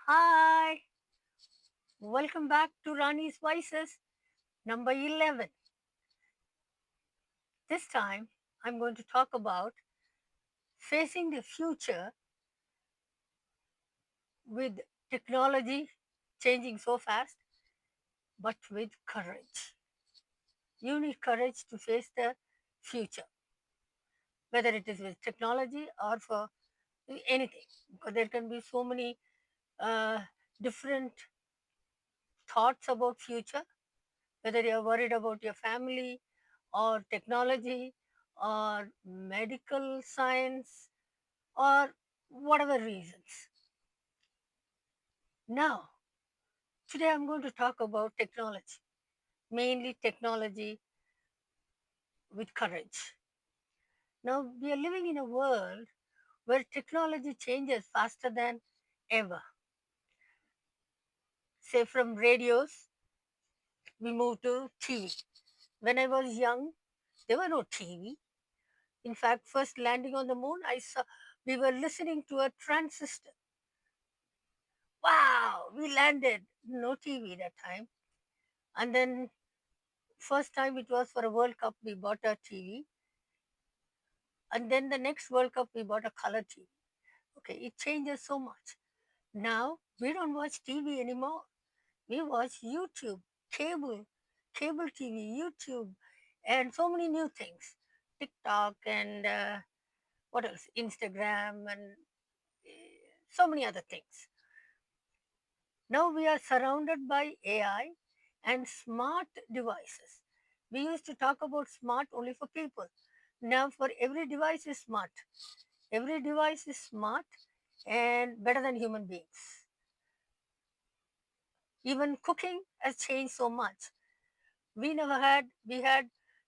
Hi, welcome back to Rani's Voices, number 11. This time, I'm going to talk about facing the future with technology changing so fast, but with courage. You need courage to face the future, whether it is with technology or for anything, because there can be so many uh, different thoughts about future, whether you're worried about your family or technology or medical science or whatever reasons. Now, today I'm going to talk about technology, mainly technology with courage. Now, we are living in a world where technology changes faster than ever. Say, from radios, we move to TV. When I was young, there were no TV. In fact, first landing on the moon, I saw we were listening to a transistor. Wow, we landed. No TV that time. And then first time it was for a World Cup, we bought a TV. And then the next World Cup, we bought a color TV. Okay, it changes so much. Now we don't watch TV anymore. We watch YouTube, cable, cable TV, YouTube, and so many new things. TikTok and what else? Instagram and so many other things. Now we are surrounded by AI and smart devices. We used to talk about smart only for people. Now for every device is smart. Every device is smart and better than human beings. Even cooking has changed so much. We had,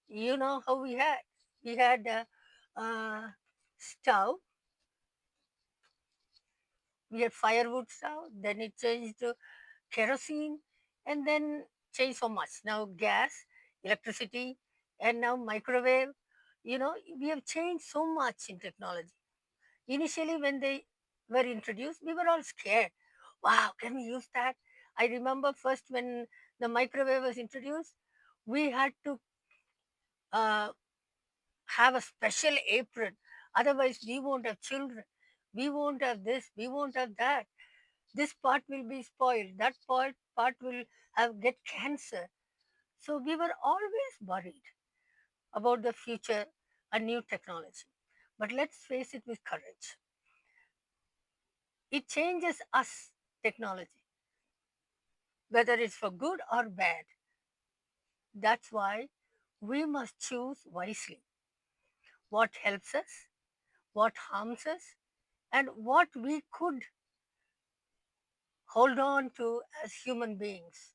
you know how we had? We had a, stove, we had firewood stove, then it changed to kerosene, and then changed so much. Now gas, electricity, and now microwave. You know, we have changed so much in technology. Initially, when they were introduced, we were all scared. Wow, can we use that? I remember first when the microwave was introduced, we had to uh, have a special apron. Otherwise, we won't have children. We won't have this. We won't have that. This part will be spoiled. That part will have get cancer. So we were always worried about the future and new technology. But let's face it with courage. It changes us, technology, whether it's for good or bad. That's why we must choose wisely what helps us, what harms us, and what we could hold on to as human beings.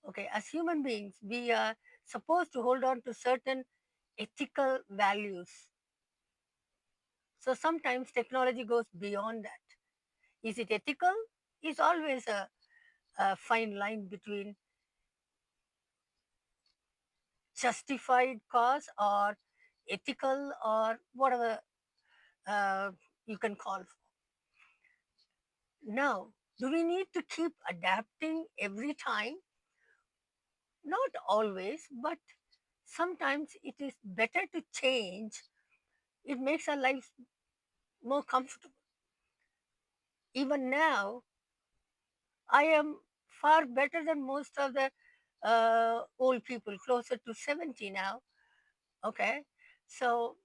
Okay, as human beings, we are supposed to hold on to certain ethical values. So sometimes technology goes beyond that. Is it ethical? Is always a fine line between justified cause or ethical or whatever uh, you can call for. Now, do we need to keep adapting every time? Not always, but sometimes it is better to change. It makes our lives more comfortable. Even now, I am far better than most of the old people, closer to 70 now. Okay. So,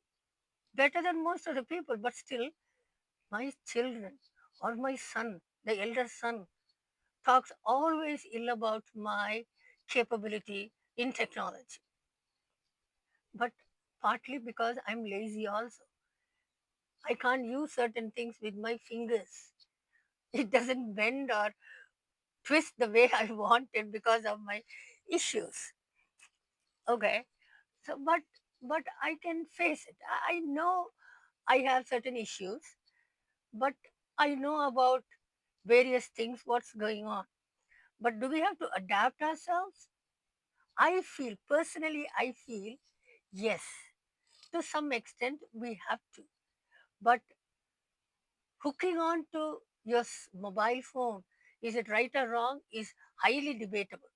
better than most of the people, but still, my children or my son, the elder son, talks always ill about my capability in technology. But partly because I'm lazy also. I can't use certain things with my fingers. It doesn't bend or twist the way I want it because of my issues. Okay. So but I can face it. I know I have certain issues, but I know about various things, what's going on. But do we have to adapt ourselves? I feel yes, to some extent we have to. But hooking on to your mobile phone, is it right or wrong, is highly debatable.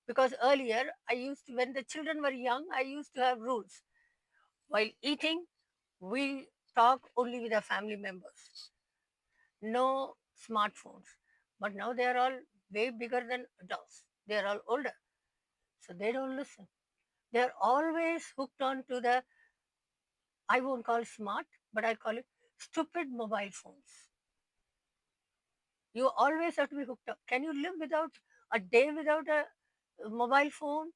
Because earlier, when the children were young, I used to have rules. While eating, we talk only with our family members, no smartphones. But now they are all way bigger than adults. They are all older, so they don't listen. They are always hooked on to the, I won't call smart, but I call it stupid mobile phones. You always have to be hooked up. Can you live without a day without a mobile phone?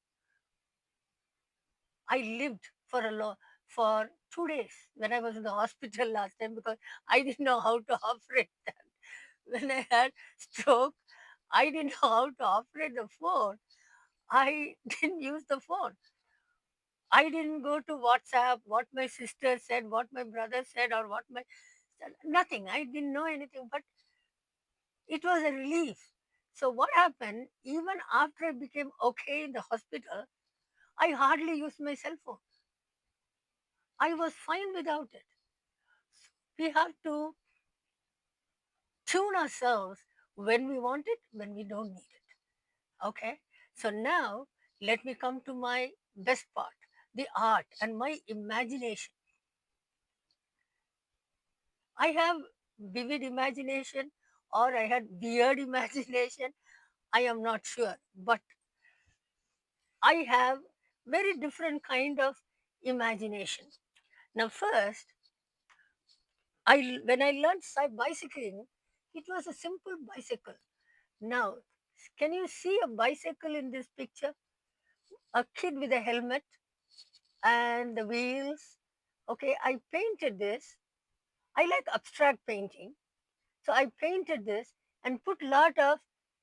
I lived for 2 days when I was in the hospital last time because I didn't know how to operate that. When I had stroke, I didn't know how to operate the phone. I didn't use the phone. I didn't go to WhatsApp, what my sister said, what my brother said, or what my nothing. I didn't know anything, but it was a relief. So what happened? Even after I became okay in the hospital, I hardly used my cell phone. I was fine without it. We have to tune ourselves when we want it, when we don't need it. Okay. So now let me come to my best part, the art and my imagination. I have vivid imagination or I had weird imagination. I am not sure, but I have very different kind of imagination. Now, first, when I learned bicycling, it was a simple bicycle. Now, can you see a bicycle in this picture? A kid with a helmet and the wheels. Okay, I painted this. I like abstract painting, so I painted this and put lot of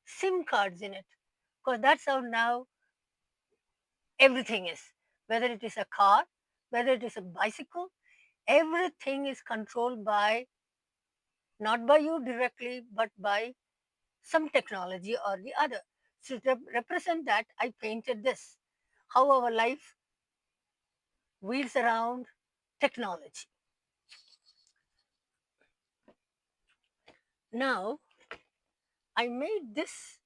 SIM cards in it because that's how now everything is. Whether it is a car, whether it is a bicycle, everything is controlled by not by you directly, but by some technology or the other. So to represent that, I painted this. How our life wheels around technology. Now, I made this.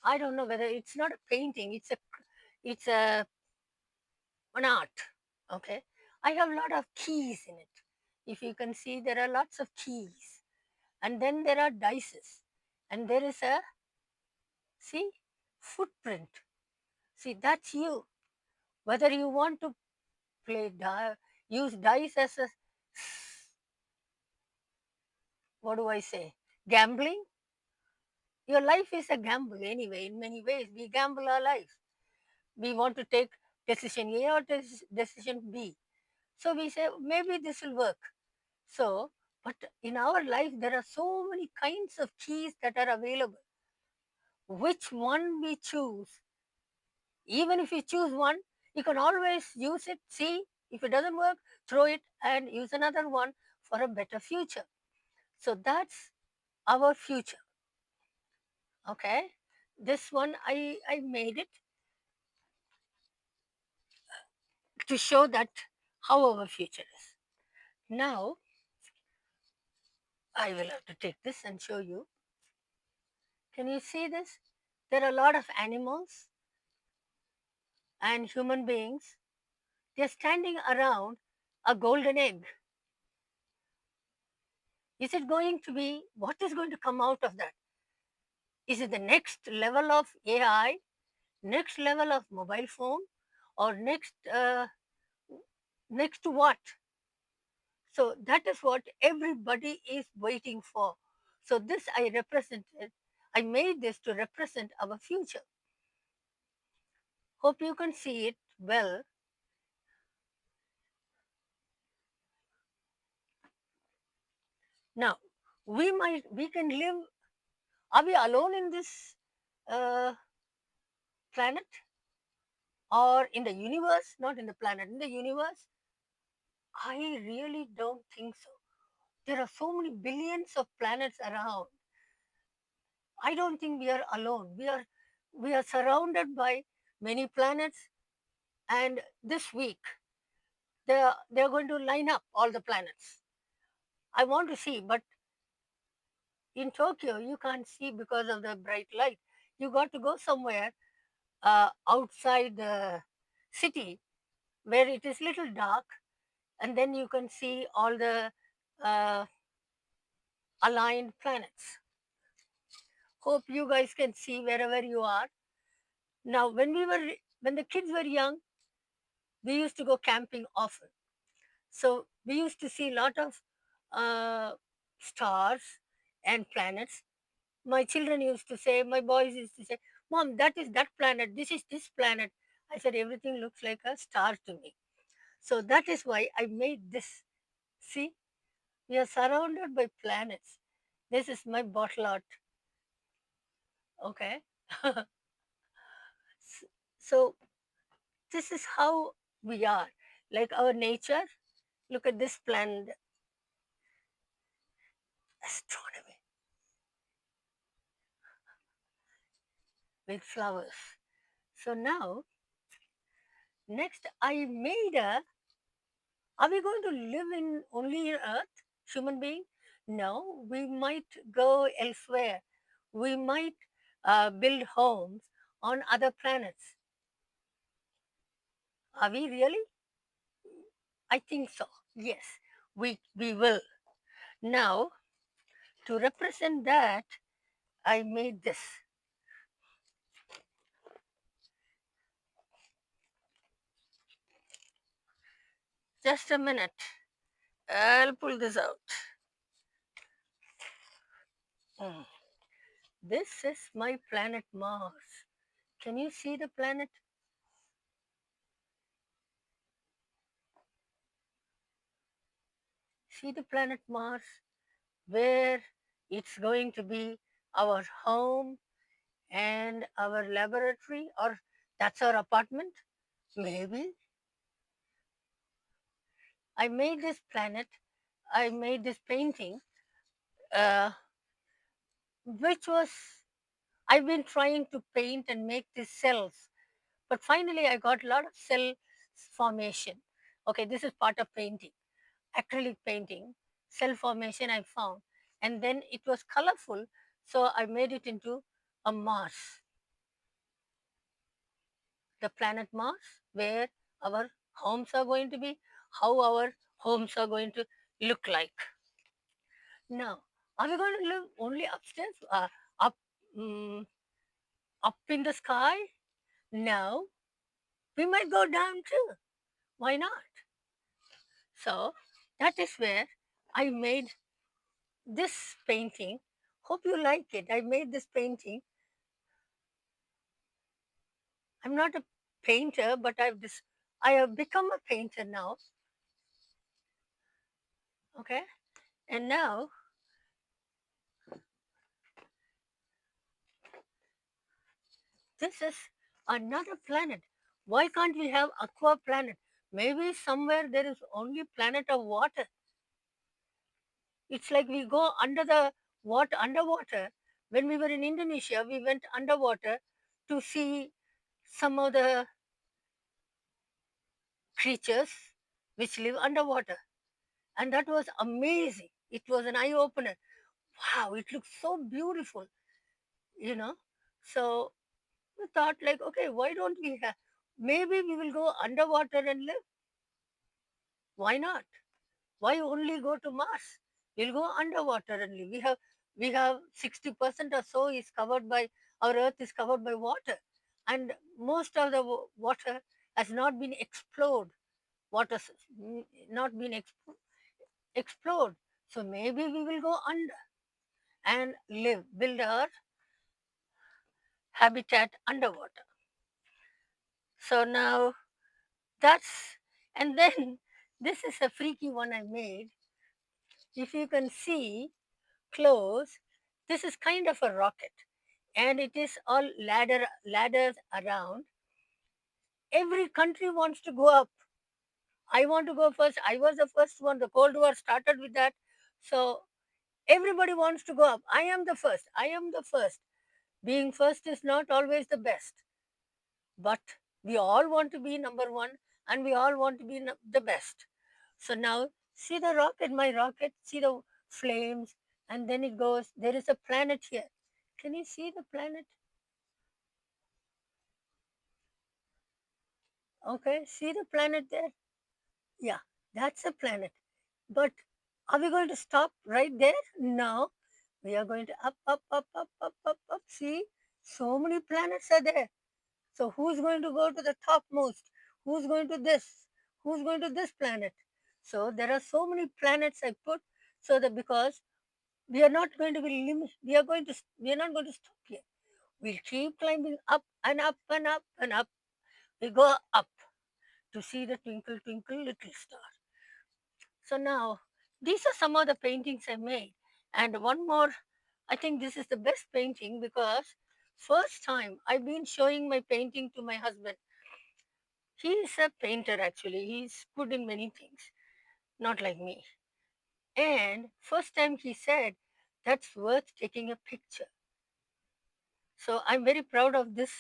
I don't know whether it's not a painting. It's an art. Okay, I have a lot of keys in it. If you can see, there are lots of keys, and then there are dices, and there is a see footprint. See, that's you. Whether you want to use dice as a what do I say? Gambling. Your life is a gamble anyway. In many ways, we gamble our life. We want to take decision A or decision B. So we say maybe this will work. So, but in our life, there are so many kinds of keys that are available. Which one we choose, even if you choose one, you can always use it, see if it doesn't work, throw it and use another one for a better future. So that's our future. Okay. This one I made it to show that how our future is. Now I will have to take this and show you. Can you see this? There are a lot of animals and human beings. They're standing around a golden egg. Is it going to be, what is going to come out of that? Is it the next level of AI, next level of mobile phone, or next to what? So that is what everybody is waiting for. So this I made this to represent our future. Hope you can see it well. Now, we can live, are we alone in this uh, planet or in the universe? Not in the planet, in the universe? I really don't think so. There are so many billions of planets around. I don't think we are alone. We are surrounded by many planets, and this week they are going to line up all the planets. I want to see, but in Tokyo, you can't see because of the bright light. You got to go somewhere outside the city where it is little dark, and then you can see all the uh, aligned planets. Hope you guys can see wherever you are. Now, when the kids were young, we used to go camping often. So we used to see a lot of uh, stars and planets. My children used to say, my boys used to say, Mom, that is that planet, this is this planet. I said, everything looks like a star to me. So that is why I made this. See, we are surrounded by planets. This is my bottle art. Okay. S- so this is how we are. Like our nature. Look at this planet, astronomy with flowers. So now, next I made a. Are we going to live in only in Earth, human being? No, we might go elsewhere. We might build homes on other planets. Are we really? I think so. Yes, we will. Now, to represent that, I made this. Just a minute. I'll pull this out. Mm. This is my planet Mars. Can you see the planet? See the planet Mars? Where it's going to be our home and our laboratory, or that's our apartment? Maybe. I made this planet, I made this painting, uh, which was, I've been trying to paint and make these cells, but finally I got a lot of cell formation. Okay, this is part of painting, acrylic painting, cell formation I found, and then it was colorful, so I made it into a Mars, the planet Mars, where our homes are going to be, how our homes are going to look like. Now, are we going to live only upstairs, up, mm, up in the sky? No, we might go down too. Why not? So that is where I made this painting. Hope you like it. I made this painting. I'm not a painter, but I have become a painter now. Okay, and now this is another planet. Why can't we have aqua planet? Maybe somewhere there is only planet of water. It's like we go under the water, underwater. When we were in Indonesia, we went underwater to see some of the creatures which live underwater. And that was amazing. It was an eye opener. Wow, it looks so beautiful, you know. So we thought, like, okay, why don't we have, maybe we will go underwater and live. Why not? Why only go to Mars? We'll go underwater and live. We have 60% or so is covered by, our Earth is covered by water, and most of the water has not been explored. Water not been explored. So maybe we will go under and live, build our habitat underwater. So now that's, and then this is a freaky one I made. If you can see close, this is kind of a rocket, and it is all ladders around. Every country wants to go up. I want to go first. I was the first one. The Cold War started with that. So everybody wants to go up. I am the first. I am the first. Being first is not always the best, but we all want to be number one, and we all want to be the best. So now See the rocket, my rocket, see the flames, and then it goes, there is a planet here. Can you see the planet? Okay, see the planet there? Yeah, that's a planet. But are we going to stop right there? No. We are going to up, up, up, up, up, up, up. See, so many planets are there. So who's going to go to the topmost? Who's going to this? Who's going to this planet? So there are so many planets I put so that because we are not going to be limit, we are not going to stop here. We'll keep climbing up and up and up and up. We go up to see the twinkle twinkle little star. So now these are some of the paintings I made. And one more, I think this is the best painting because first time I've been showing my painting to my husband. He's a painter actually. He's good in many things, not like me. And first time he said, that's worth taking a picture. So I'm very proud of this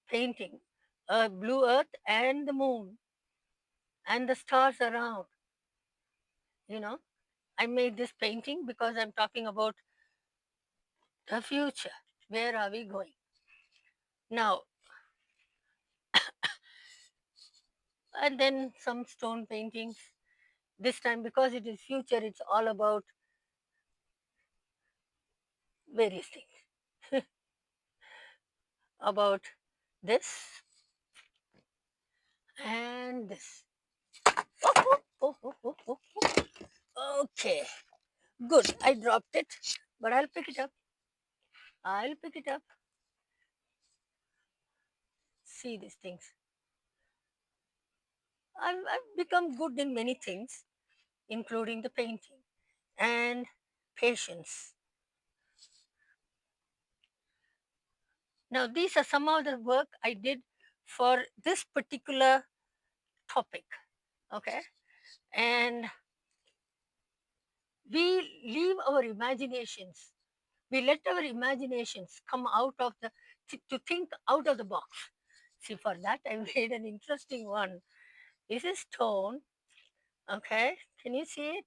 painting. Blue earth and the moon and the stars around, you know. I made this painting because I'm talking about the future. Where are we going? Now, and then some stone paintings. This time, because it is future, it's all about various things. About this and this. Oh, oh, oh, oh, oh, oh. Okay, good. I dropped it, but I'll pick it up. I'll pick it up. See these things. I've become good in many things, including the painting and patience. Now, these are some of the work I did for this particular topic. Okay. And we leave our imaginations. We let our imaginations come out of to think out of the box. See, for that, I made an interesting one. This is stone. Okay. Can you see it?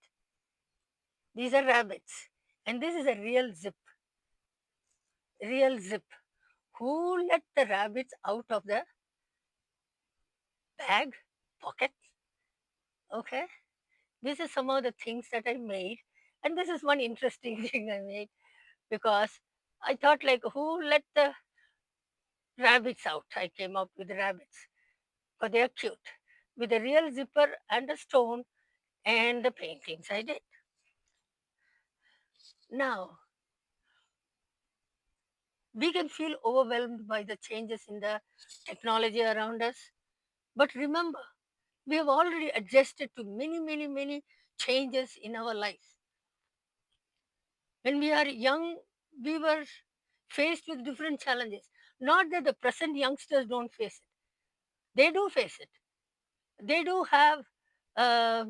These are rabbits. And this is a real zip. Real zip. Who let the rabbits out of the bag, pocket? Okay. This is some of the things that I made. And this is one interesting thing I made because I thought, like, who let the rabbits out? I came up with rabbits because they are cute with a real zipper and a stone and the paintings I did. Now, we can feel overwhelmed by the changes in the technology around us. But remember, we have already adjusted to many, many, many changes in our lives. When we are young, we were faced with different challenges. Not that the present youngsters don't face it, they do face it. They do have uh,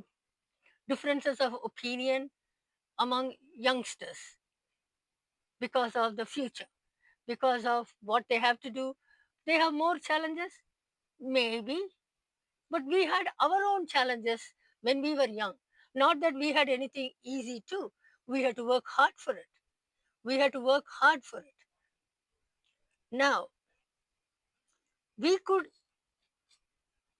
differences of opinion among youngsters because of the future, because of what they have to do. They have more challenges, maybe, but we had our own challenges when we were young. Not that we had anything easy too. We had to work hard for it. We had to work hard for it. Now, we could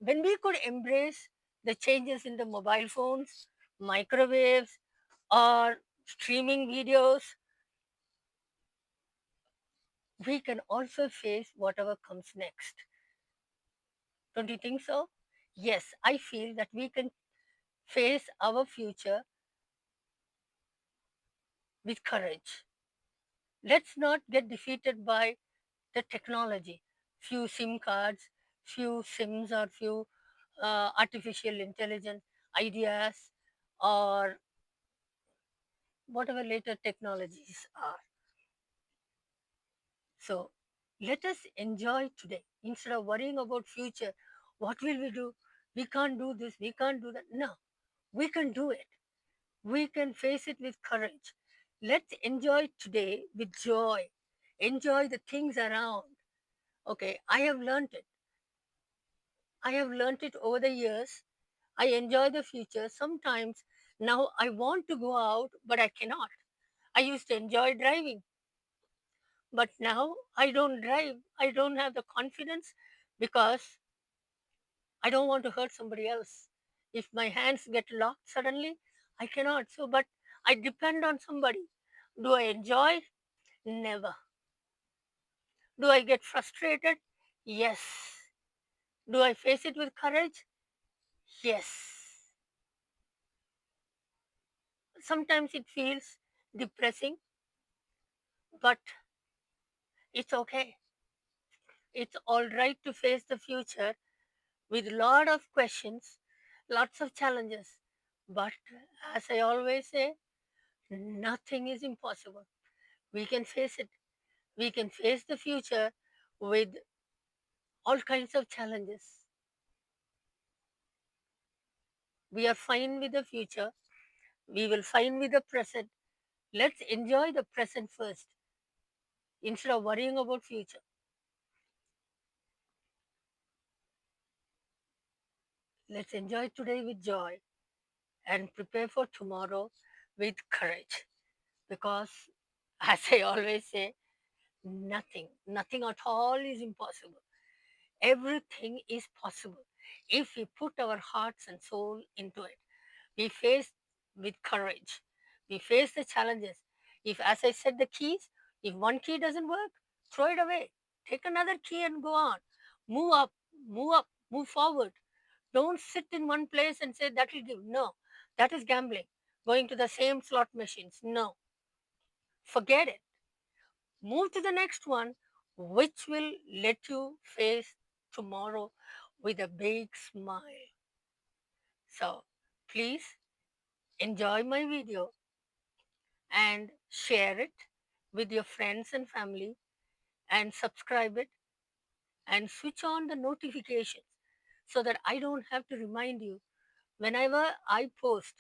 when we could embrace the changes in the mobile phones, microwaves, or streaming videos, we can also face whatever comes next. Don't you think so? Yes, I feel that we can face our future with courage. Let's not get defeated by the technology. Few SIM cards, few SIMs, or few artificial intelligence ideas, or whatever later technologies are. So let us enjoy today instead of worrying about future. What will we do? We can't do this. We can't do that. No, we can do it. We can face it with courage. Let's enjoy today with joy. Enjoy the things around. Okay, I have learned it. I have learned it over the years. I enjoy the future. Sometimes Now I want to go out, but I cannot. I used to enjoy driving, but now I don't drive. I don't have the confidence because I don't want to hurt somebody else. If my hands get locked suddenly, I cannot. So, but I depend on somebody. Do I enjoy? Never. Do I get frustrated? Yes. Do I face it with courage? Yes. Sometimes it feels depressing, but it's okay. It's all right to face the future with a lot of questions, lots of challenges. But as I always say, nothing is impossible. We can face it. We can face the future with all kinds of challenges. We are fine with the future. We will fine with the present. Let's enjoy the present first instead of worrying about future. Let's enjoy today with joy and prepare for tomorrow with courage. Because as I always say, nothing at all is impossible. Everything is possible if we put our hearts and soul into it. We face with courage. We face the challenges. If, as I said, the keys, if one key doesn't work, throw it away. Take another key and go on. Move up, move up, move forward. Don't sit in one place and say that will give. No, that is gambling. Going to the same slot machines. No, forget it. Move to the next one, which will let you face tomorrow with a big smile. So please enjoy my video and share it with your friends and family and subscribe it and switch on the notifications so that I don't have to remind you whenever I post.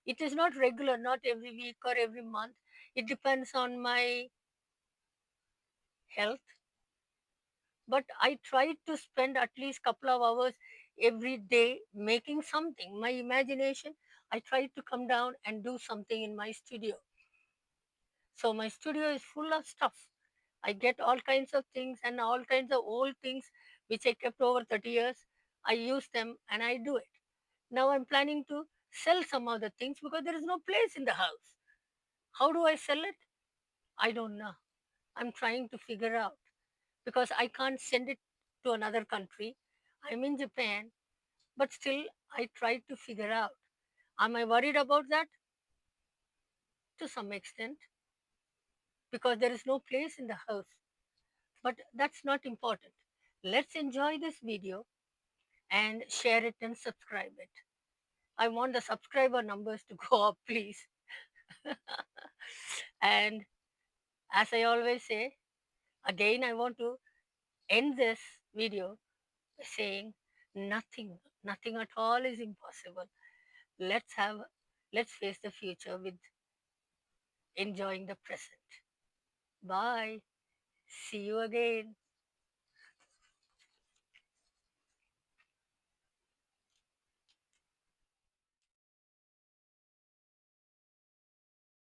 It is not regular, not every week or every month. It depends on my health, but I try to spend at least couple of hours every day making something. My imagination, I try to come down and do something in my studio. So my studio is full of stuff. I get all kinds of things and all kinds of old things which I kept over 30 years. I use them and I do it. Now I'm planning to sell some of the things because there is no place in the house. How do I sell it? I don't know. I'm trying to figure out because I can't send it to another country. I'm in Japan, but still I try to figure out. Am I worried about that? To some extent, because there is no place in the house. But that's not important. Let's enjoy this video and share it and subscribe it. I want the subscriber numbers to go up, please. And as I always say, again, I want to end this video by saying nothing at all is impossible. Let's have, let's face the future with enjoying the present. Bye. See you again.